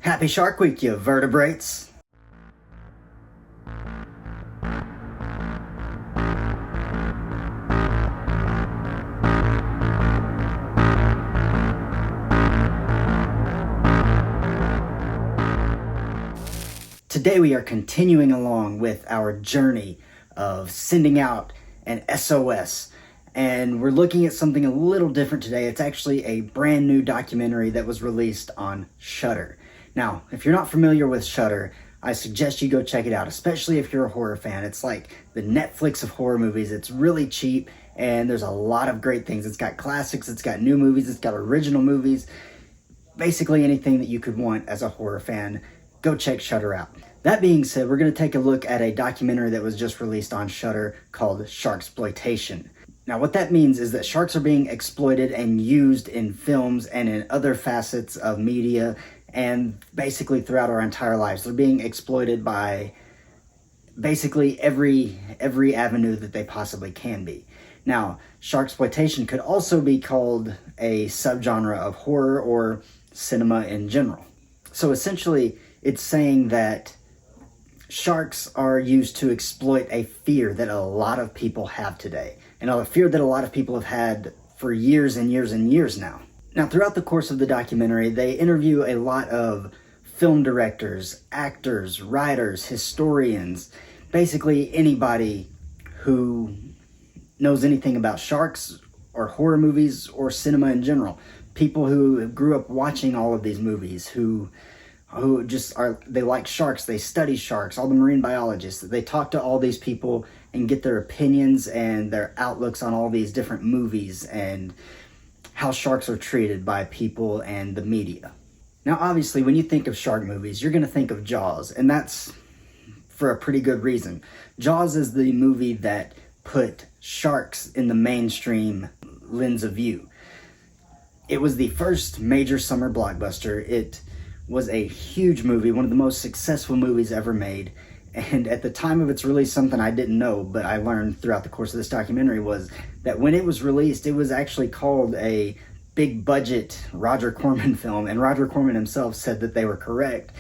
Happy Shark Week, you vertebrates! Today we are continuing along with our journey of sending out an SOS, and we're looking at something a little different today. It's actually a brand new documentary that was released on Shudder. Now, if you're not familiar with Shudder, I suggest you go check it out, especially if you're a horror fan. It's like the Netflix of horror movies. It's really cheap, and there's a lot of great things. It's got classics, it's got new movies, it's got original movies. Basically anything that you could want as a horror fan, go check Shudder out. That being said, we're going to take a look at a documentary that was just released on Shudder called Sharksploitation. Now, what that means is that sharks are being exploited and used in films and in other facets of media and basically throughout our entire lives. They're being exploited by basically every avenue that they possibly can be. Now, sharksploitation could also be called a subgenre of horror or cinema in general. So essentially, it's saying that sharks are used to exploit a fear that a lot of people have today, and a fear that a lot of people have had for years and years and years now. Now, throughout the course of the documentary, they interview a lot of film directors, actors, writers, historians, basically anybody who knows anything about sharks or horror movies or cinema in general. People who grew up watching all of these movies, who just are, they like sharks, they study sharks, all the marine biologists. They talk to all these people and get their opinions and their outlooks on all these different movies and how sharks are treated by people and the media. Now, obviously, when you think of shark movies, you're going to think of Jaws, and that's for a pretty good reason. Jaws is the movie that put sharks in the mainstream lens of view. It was the first major summer blockbuster. It was a huge movie, one of the most successful movies ever made. And at the time of its release, something I didn't know, but I learned throughout the course of this documentary, was that when it was released, it was actually called a big budget Roger Corman film. And Roger Corman himself said that they were correct,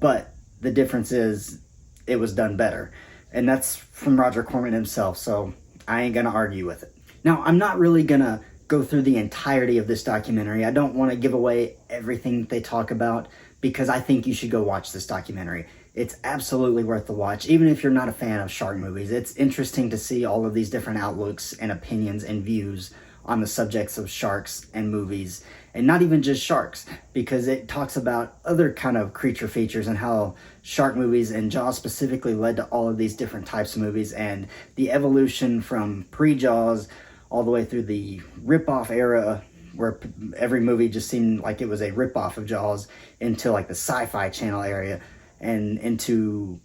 but the difference is it was done better. And that's from Roger Corman himself, so I ain't gonna argue with it. Now, I'm not really gonna go through the entirety of this documentary. I don't want to give away everything that they talk about, because I think you should go watch this documentary. It's absolutely worth the watch, even if you're not a fan of shark movies. It's interesting to see all of these different outlooks and opinions and views on the subjects of sharks and movies, and not even just sharks, because it talks about other kind of creature features and how shark movies and Jaws specifically led to all of these different types of movies and the evolution from pre-Jaws all the way through the rip-off era, where every movie just seemed like it was a rip-off of Jaws, into like the Sci-Fi Channel area, and into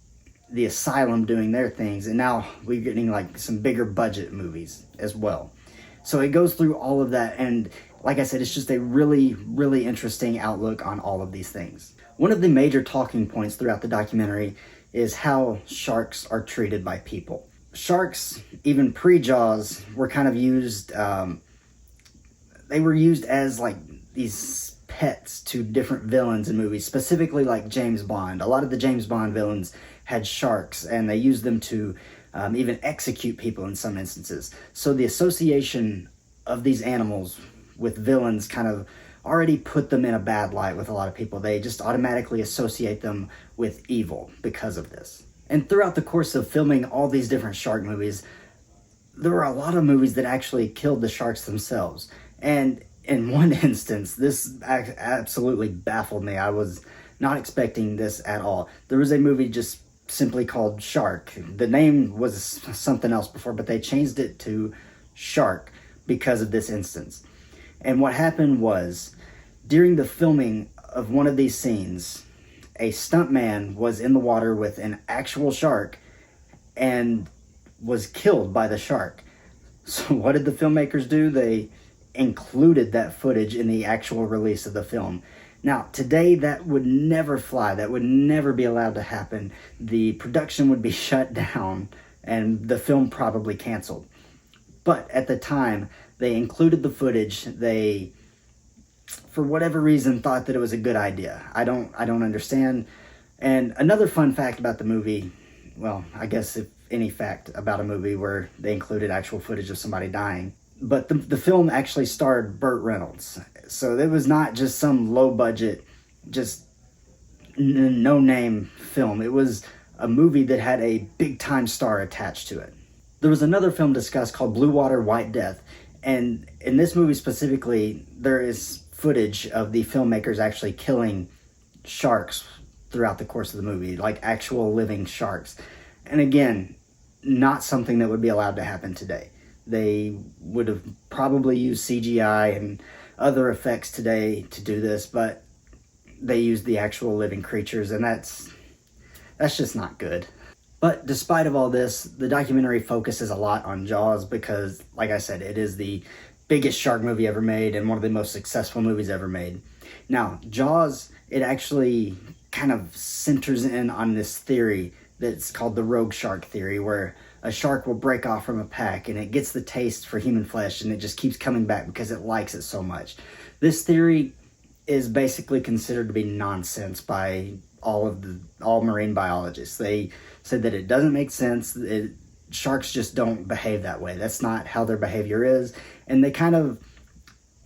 the Asylum doing their things, and now we're getting like some bigger budget movies as well. So it goes through all of that, and like I said, it's just a really, really interesting outlook on all of these things. One of the major talking points throughout the documentary is how sharks are treated by people. Sharks, even pre-Jaws, were kind of used, they were used as like these pets to different villains in movies, specifically like James Bond. A lot of the James Bond villains had sharks, and they used them to even execute people in some instances. So the association of these animals with villains kind of already put them in a bad light with a lot of people. They just automatically associate them with evil because of this. And throughout the course of filming all these different shark movies, there were a lot of movies that actually killed the sharks themselves. And in one instance, this absolutely baffled me. I was not expecting this at all. There was a movie just simply called Shark. The name was something else before, but they changed it to Shark because of this instance. And what happened was, during the filming of one of these scenes, a stuntman was in the water with an actual shark and was killed by the shark. So what did the filmmakers do? They included that footage in the actual release of the film. Now, today that would never fly. That would never be allowed to happen. The production would be shut down and the film probably canceled. But at the time, they included the footage. They for whatever reason, thought that it was a good idea. I don't understand. And another fun fact about the movie, well, I guess if any fact about a movie where they included actual footage of somebody dying, but the film actually starred Burt Reynolds. So it was not just some low budget, just no name film. It was a movie that had a big time star attached to it. There was another film discussed called Blue Water, White Death. And in this movie specifically, there is footage of the filmmakers actually killing sharks throughout the course of the movie, like actual living sharks. And again, not something that would be allowed to happen today. They would have probably used CGI and other effects today to do this, but they used the actual living creatures, and that's just not good. But despite of all this, the documentary focuses a lot on Jaws because, like I said, it is the biggest shark movie ever made and one of the most successful movies ever made. Now, Jaws, it actually kind of centers in on this theory that's called the rogue shark theory, where a shark will break off from a pack and it gets the taste for human flesh and it just keeps coming back because it likes it so much. This theory is basically considered to be nonsense by all marine biologists. They said that it doesn't make sense. Sharks just don't behave that way. That's not how their behavior is. And they kind of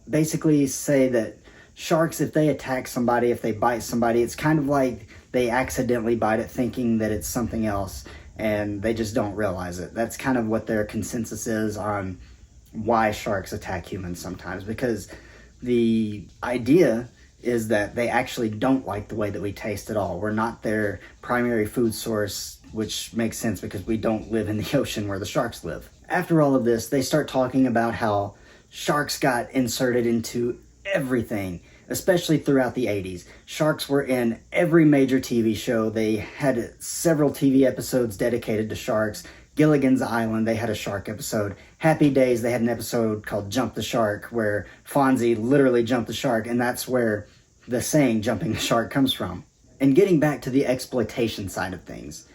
basically say that sharks, if they attack somebody, if they bite somebody, it's kind of like they accidentally bite it thinking that it's something else and they just don't realize it. That's kind of what their consensus is on why sharks attack humans sometimes, because the idea is that they actually don't like the way that we taste at all. We're not their primary food source, which makes sense because we don't live in the ocean where the sharks live. After all of this, they start talking about how sharks got inserted into everything, especially throughout the 80s. Sharks were in every major TV show. They had several TV episodes dedicated to sharks. Gilligan's Island, they had a shark episode. Happy Days, they had an episode called Jump the Shark, where Fonzie literally jumped the shark, and that's where the saying jumping the shark comes from. And getting back to the exploitation side of things,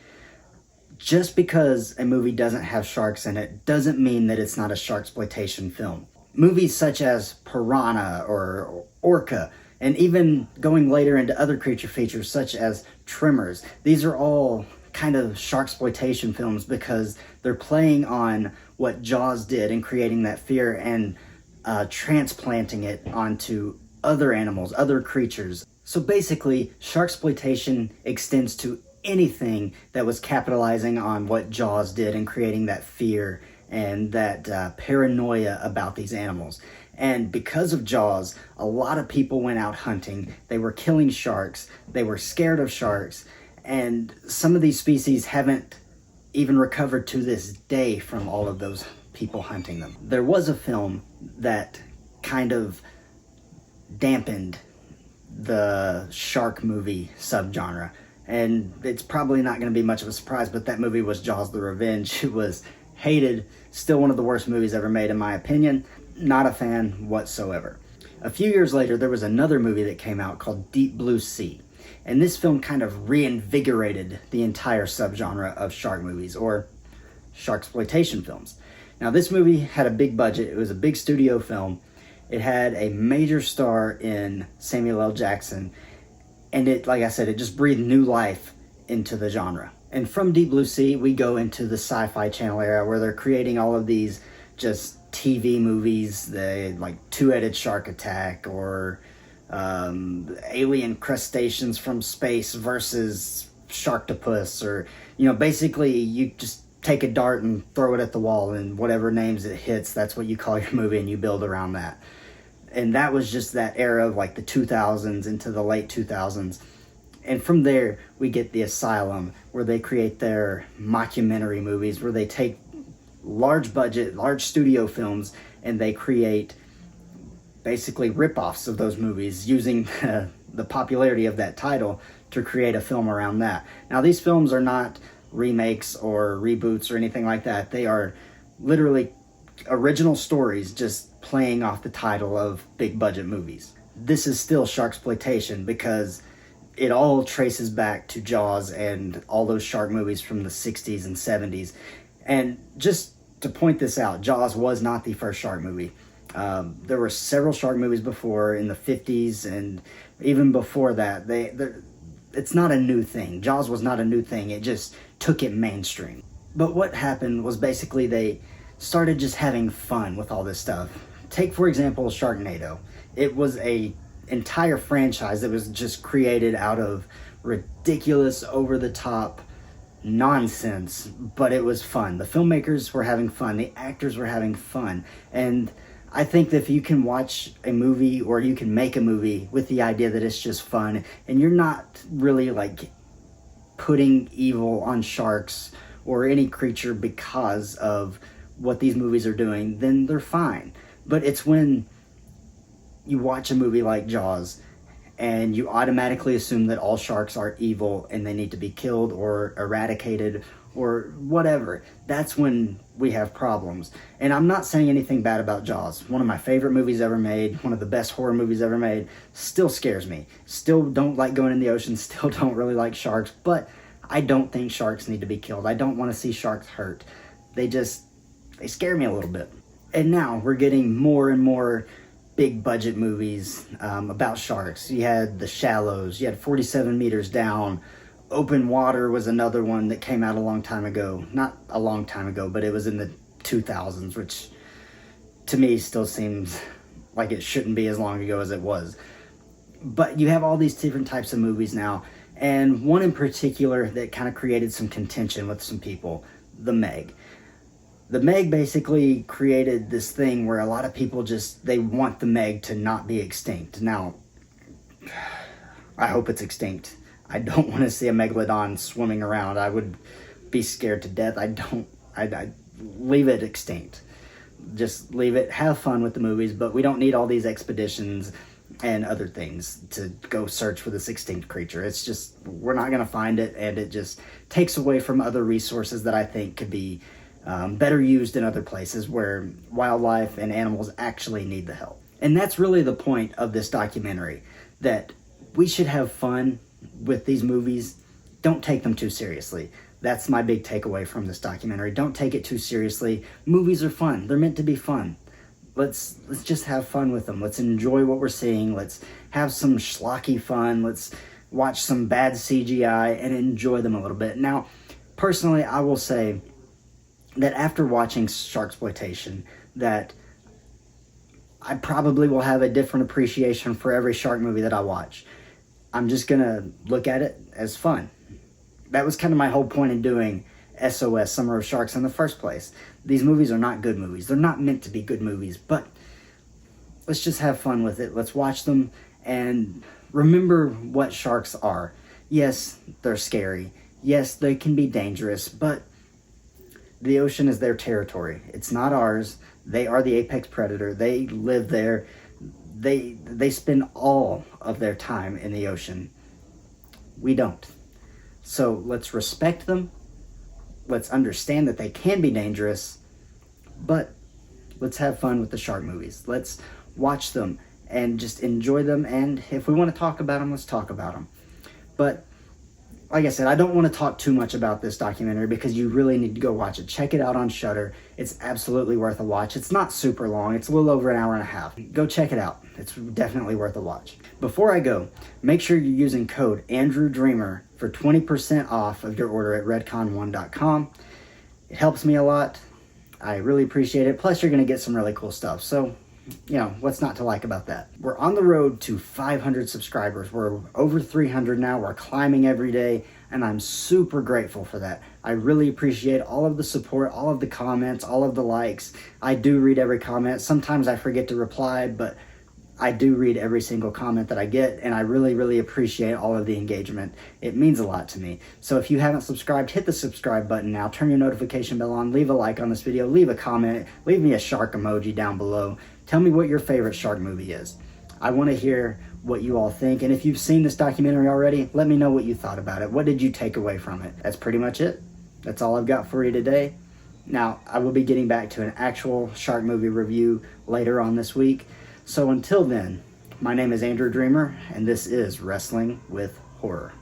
just because a movie doesn't have sharks in it doesn't mean that it's not a sharksploitation film. Movies such as Piranha or Orca, and even going later into other creature features such as Tremors, these are all kind of sharksploitation films because they're playing on what Jaws did in creating that fear and transplanting it onto other animals, other creatures. So basically, sharksploitation extends to anything that was capitalizing on what Jaws did in creating that fear and that paranoia about these animals. And because of Jaws, a lot of people went out hunting. They were killing sharks. They were scared of sharks. And some of these species haven't even recovered to this day from all of those people hunting them. There was a film that kind of dampened the shark movie subgenre. And it's probably not going to be much of a surprise, but that movie was Jaws the Revenge. It was hated, still one of the worst movies ever made in my opinion. Not a fan whatsoever. A few years later, there was another movie that came out called Deep Blue Sea. And this film kind of reinvigorated the entire subgenre of shark movies, or sharksploitation films. Now, this movie had a big budget. It was a big studio film. It had a major star in Samuel L. Jackson. And it, like I said, it just breathed new life into the genre. And from Deep Blue Sea, we go into the Sci-Fi Channel era where they're creating all of these just TV movies, like Two-Headed Shark Attack or alien crustaceans from space versus Sharktopus, or, basically you just take a dart and throw it at the wall and whatever names it hits, that's what you call your movie and you build around that. And that was just that era of like the 2000s into the late 2000s. And from there, we get The Asylum, where they create their mockumentary movies, where they take large budget, large studio films, and they create basically rip-offs of those movies using the popularity of that title to create a film around that. Now, these films are not remakes or reboots or anything like that. They are literally original stories just playing off the title of big budget movies. This is still sharksploitation because it all traces back to Jaws and all those shark movies from the 60s and 70s. And just to point this out, Jaws was not the first shark movie. There were several shark movies before in the 50s, and even before that. It's not a new thing. Jaws was not a new thing. It just took it mainstream. But what happened was basically they started just having fun with all this stuff. Take, for example, Sharknado. It was a entire franchise that was just created out of ridiculous, over-the-top nonsense, but it was fun. The filmmakers were having fun. The actors were having fun. And I think that if you can watch a movie or you can make a movie with the idea that it's just fun and you're not really like putting evil on sharks or any creature because of what these movies are doing, then they're fine. But it's when you watch a movie like Jaws and you automatically assume that all sharks are evil and they need to be killed or eradicated or whatever. That's when we have problems. And I'm not saying anything bad about Jaws. One of my favorite movies ever made, one of the best horror movies ever made. Still scares me. Still don't like going in the ocean. Still don't really like sharks. But I don't think sharks need to be killed. I don't want to see sharks hurt. They scare me a little bit. And now we're getting more and more big budget movies about sharks. You had The Shallows. You had 47 Meters Down. Open Water was another one that came out a long time ago. Not a long time ago, but it was in the 2000s, which to me still seems like it shouldn't be as long ago as it was. But you have all these different types of movies now, and one in particular that kind of created some contention with some people, The Meg. The Meg basically created this thing where a lot of people they want the Meg to not be extinct. Now, I hope it's extinct. I don't want to see a megalodon swimming around. I would be scared to death. I'd leave it extinct. Just leave it, have fun with the movies, but we don't need all these expeditions and other things to go search for this extinct creature. It's just, we're not going to find it, and it just takes away from other resources that I think could be better used in other places where wildlife and animals actually need the help. And that's really the point of this documentary, that we should have fun with these movies. Don't take them too seriously. That's my big takeaway from this documentary. Don't take it too seriously. Movies are fun. They're meant to be fun. Let's just have fun with them. Let's enjoy what we're seeing. Let's have some schlocky fun. Let's watch some bad CGI and enjoy them a little bit. Now, personally, I will say that after watching Sharksploitation, that I probably will have a different appreciation for every shark movie that I watch. I'm just going to look at it as fun. That was kind of my whole point in doing SOS, Summer of Sharks, in the first place. These movies are not good movies. They're not meant to be good movies, but let's just have fun with it. Let's watch them and remember what sharks are. Yes, they're scary. Yes, they can be dangerous, but the ocean is their territory. It's not ours. They are the apex predator. They live there. They spend all of their time in the ocean. We don't. So let's respect them. Let's understand that they can be dangerous, but let's have fun with the shark movies. Let's watch them and just enjoy them. And if we want to talk about them, let's talk about them. But like I said, I don't want to talk too much about this documentary because you really need to go watch it. Check it out on Shudder. It's absolutely worth a watch. It's not super long. It's a little over an hour and a half. Go check it out. It's definitely worth a watch. Before I go, make sure you're using code AndrewDreamer for 20% off of your order at redcon1.com. It helps me a lot. I really appreciate it. Plus, you're going to get some really cool stuff. So, what's not to like about that? We're on the road to 500 subscribers. We're over 300 now. We're climbing every day, and I'm super grateful for that. I really appreciate all of the support, all of the comments, all of the likes. I do read every comment. Sometimes I forget to reply, but I do read every single comment that I get, and I really, really appreciate all of the engagement. It means a lot to me. So if you haven't subscribed, hit the subscribe button now. Turn your notification bell on. Leave a like on this video. Leave a comment. Leave me a shark emoji down below. Tell me what your favorite shark movie is. I want to hear what you all think. And if you've seen this documentary already, let me know what you thought about it. What did you take away from it? That's pretty much it. That's all I've got for you today. Now, I will be getting back to an actual shark movie review later on this week. So until then, my name is Andrew Dreamer, and this is Wrestling with Horror.